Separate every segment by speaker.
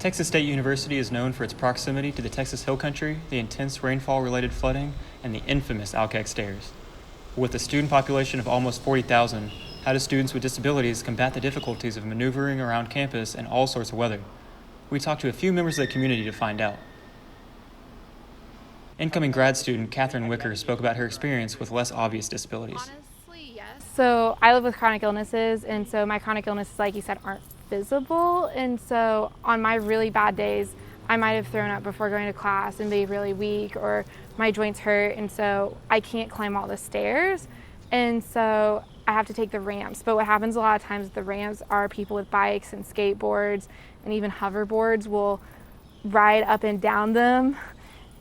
Speaker 1: Texas State University is known for its proximity to the Texas Hill Country, the intense rainfall-related flooding, and the infamous Alkek Stairs. With a student population of almost 40,000, how do students with disabilities combat the difficulties of maneuvering around campus in all sorts of weather? We talked to a few members of the community to find out. Incoming grad student Catherine Wicker spoke about her experience with less obvious disabilities.
Speaker 2: Honestly, yes. So I live with chronic illnesses, and so my chronic illnesses, like you said, aren't visible. And so on my really bad days, I might have thrown up before going to class and be really weak, or my joints hurt, and so I can't climb all the stairs. And so I have to take the ramps. But what happens a lot of times, the ramps are people with bikes and skateboards and even hoverboards will ride up and down them.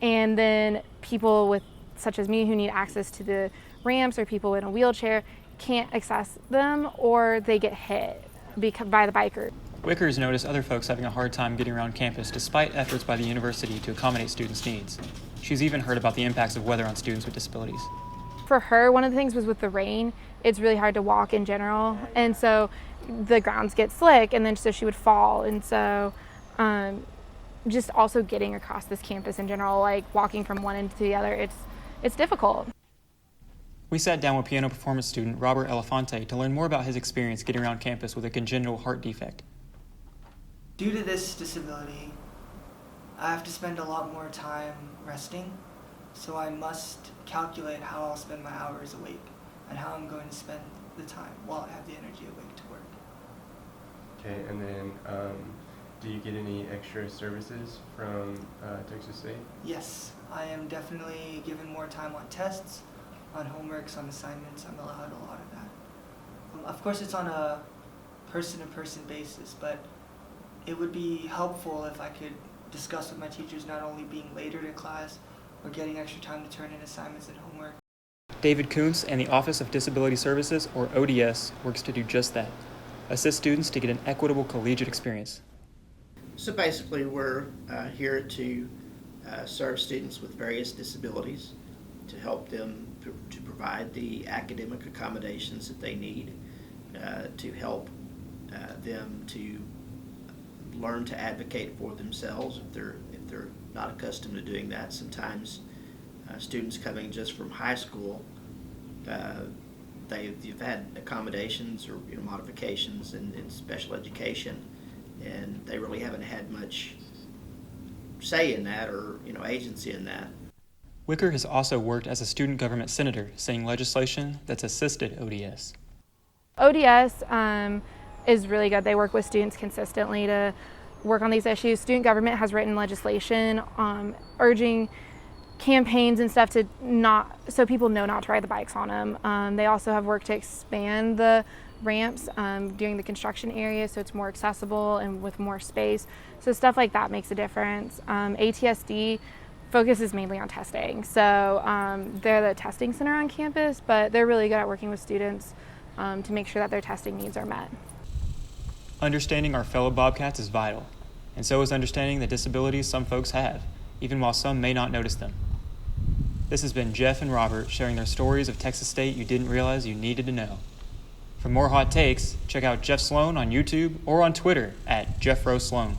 Speaker 2: And then people with, such as me, who need access to the ramps, or people in a wheelchair, can't access them, or they get hit by the biker.
Speaker 1: Wickers noticed other folks having a hard time getting around campus despite efforts by the university to accommodate students' needs. She's even heard about the impacts of weather on students with disabilities.
Speaker 2: For her, one of the things was with the rain, it's really hard to walk in general, and so the grounds get slick, and then so she would fall. And so just also getting across this campus in general, like walking from one end to the other, it's difficult.
Speaker 1: We sat down with piano performance student Robert Elefante to learn more about his experience getting around campus with a congenital heart defect.
Speaker 3: Due to this disability, I have to spend a lot more time resting, so I must calculate how I'll spend my hours awake and how I'm going to spend the time while I have the energy awake to work.
Speaker 4: Okay, and then do you get any extra services from Texas State?
Speaker 3: Yes, I am definitely given more time on tests, on homeworks, on assignments. I'm allowed a lot of that. Of course, it's on a person-to-person basis, but it would be helpful if I could discuss with my teachers not only being later to class or getting extra time to turn in assignments and homework.
Speaker 1: David Kuntz and the Office of Disability Services, or ODS, works to do just that. Assist students to get an equitable collegiate experience.
Speaker 5: So basically, we're here to serve students with various disabilities, to help them to provide the academic accommodations that they need, to help them to learn to advocate for themselves if they're not accustomed to doing that. Sometimes students coming just from high school, they've had accommodations or modifications in special education, and they really haven't had much say in that or agency in that.
Speaker 1: Wicker has also worked as a student government senator, saying legislation that's assisted ODS.
Speaker 2: ODS is really good. They work with students consistently to work on these issues. Student government has written legislation urging campaigns and stuff to so people know not to ride the bikes on them. They also have worked to expand the ramps during the construction area so it's more accessible and with more space. So stuff like that makes a difference. ATSD focuses mainly on testing. So they're the testing center on campus, but they're really good at working with students to make sure that their testing needs are met.
Speaker 1: Understanding our fellow Bobcats is vital, and so is understanding the disabilities some folks have, even while some may not notice them. This has been Jeff and Robert sharing their stories of Texas State you didn't realize you needed to know. For more hot takes, check out Jeff Sloan on YouTube or on Twitter at JeffRoSloan.